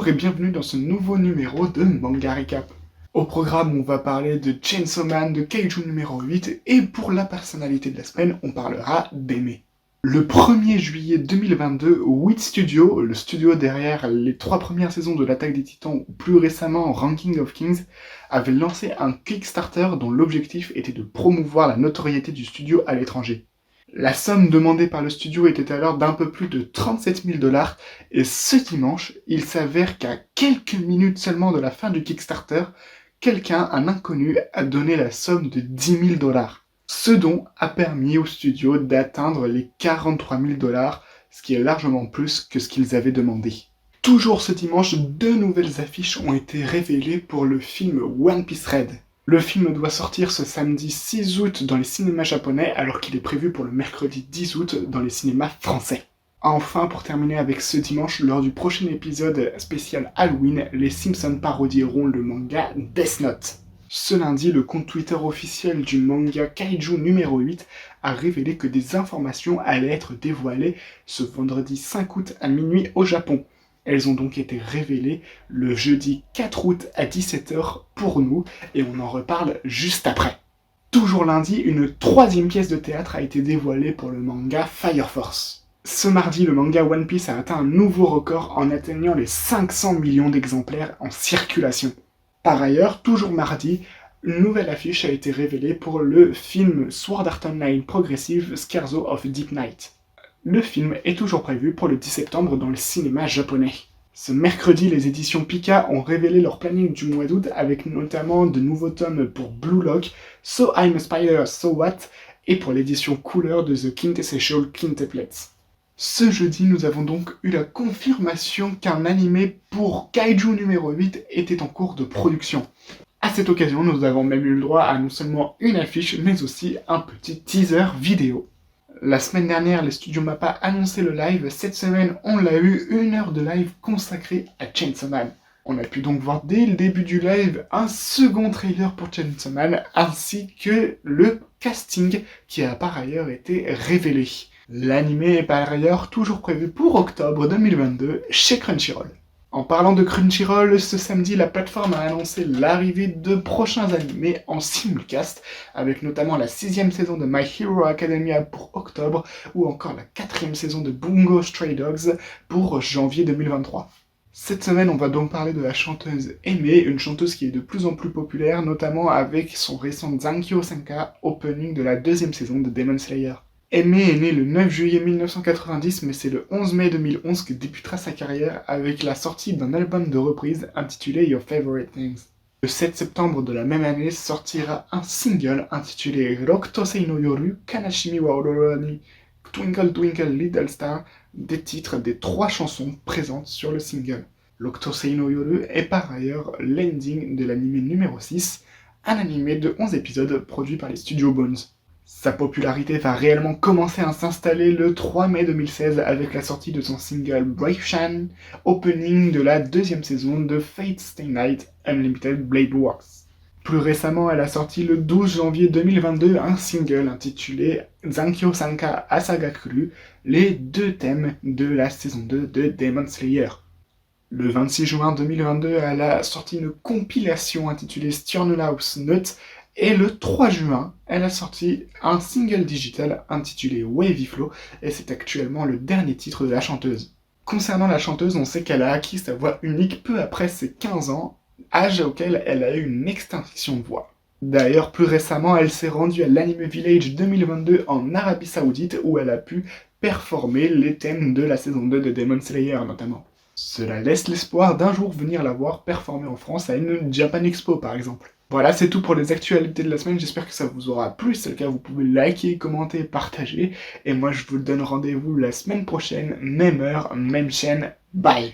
Bonjour et bienvenue dans ce nouveau numéro de Manga Recap. Au programme, on va parler de Chainsaw Man de Kaiju numéro 8 et pour la personnalité de la semaine, on parlera d'Aimer. Le 1er juillet 2022, Wit Studio, le studio derrière les 3 premières saisons de l'Attaque des Titans ou plus récemment Ranking of Kings, avait lancé un Kickstarter dont l'objectif était de promouvoir la notoriété du studio à l'étranger. La somme demandée par le studio était alors d'un peu plus de 37 000 $, et ce dimanche, il s'avère qu'à quelques minutes seulement de la fin du Kickstarter, un inconnu, a donné la somme de 10 000 $. Ce don a permis au studio d'atteindre les 43 000 $, ce qui est largement plus que ce qu'ils avaient demandé. Toujours ce dimanche, 2 nouvelles affiches ont été révélées pour le film One Piece Red. Le film doit sortir ce samedi 6 août dans les cinémas japonais alors qu'il est prévu pour le mercredi 10 août dans les cinémas français. Enfin, pour terminer avec ce dimanche, lors du prochain épisode spécial Halloween, les Simpsons parodieront le manga Death Note. Ce lundi, le compte Twitter officiel du manga Kaiju numéro 8 a révélé que des informations allaient être dévoilées ce vendredi 5 août à minuit au Japon. Elles ont donc été révélées le jeudi 4 août à 17h pour nous, et on en reparle juste après. Toujours lundi, une 3e pièce de théâtre a été dévoilée pour le manga Fire Force. Ce mardi, le manga One Piece a atteint un nouveau record en atteignant les 500 millions d'exemplaires en circulation. Par ailleurs, toujours mardi, une nouvelle affiche a été révélée pour le film Sword Art Online Progressive Scherzo of Deep Night. Le film est toujours prévu pour le 10 septembre dans le cinéma japonais. Ce mercredi, les éditions Pika ont révélé leur planning du mois d'août avec notamment de nouveaux tomes pour Blue Lock, So I'm a Spider, So What, et pour l'édition couleur de The Quintessential Quintuplets. Ce jeudi, nous avons donc eu la confirmation qu'un animé pour Kaiju numéro 8 était en cours de production. À cette occasion, nous avons même eu le droit à non seulement une affiche, mais aussi un petit teaser vidéo. La semaine dernière, les studios MAPPA annonçaient le live. Cette semaine, on l'a eu, 1 heure de live consacrée à Chainsaw Man. On a pu donc voir dès le début du live un second trailer pour Chainsaw Man, ainsi que le casting qui a par ailleurs été révélé. L'animé est par ailleurs toujours prévu pour octobre 2022 chez Crunchyroll. En parlant de Crunchyroll, ce samedi, la plateforme a annoncé l'arrivée de prochains animés en simulcast, avec notamment la 6e saison de My Hero Academia pour octobre, ou encore la 4e saison de Bungo Stray Dogs pour janvier 2023. Cette semaine, on va donc parler de la chanteuse Aimer, une chanteuse qui est de plus en plus populaire, notamment avec son récent Zankyo Senka, opening de la 2e saison de Demon Slayer. Aimer est née le 9 juillet 1990, mais c'est le 11 mai 2011 que débutera sa carrière avec la sortie d'un album de reprise intitulé Your Favorite Things. Le 7 septembre de la même année sortira un single intitulé Rokutosei no Yoru Kanashimi wa Aurora ni Twinkle Twinkle Little Star, des titres des 3 chansons présentes sur le single. Rokutosei no Yoru est par ailleurs l'ending de l'anime numéro 6, un anime de 11 épisodes produit par les studios Bones. Sa popularité va réellement commencer à s'installer le 3 mai 2016 avec la sortie de son single Brave Shan, opening de la 2e saison de Fate Stay Night Unlimited Blade Wars. Plus récemment, elle a sorti le 12 janvier 2022 un single intitulé Zankyo Sanka Asagakuru, les 2 thèmes de la saison 2 de Demon Slayer. Le 26 juin 2022, elle a sorti une compilation intitulée Stjörnulaus Nut, et le 3 juin, elle a sorti un single digital intitulé Wavy Flow, et c'est actuellement le dernier titre de la chanteuse. Concernant la chanteuse, on sait qu'elle a acquis sa voix unique peu après ses 15 ans, âge auquel elle a eu une extinction de voix. D'ailleurs, plus récemment, elle s'est rendue à l'Anime Village 2022 en Arabie Saoudite, où elle a pu performer les thèmes de la saison 2 de Demon Slayer notamment. Cela laisse l'espoir d'un jour venir la voir performer en France à une Japan Expo par exemple. Voilà, c'est tout pour les actualités de la semaine, j'espère que ça vous aura plu, si c'est le cas vous pouvez liker, commenter, partager, et moi je vous donne rendez-vous la semaine prochaine, même heure, même chaîne, bye.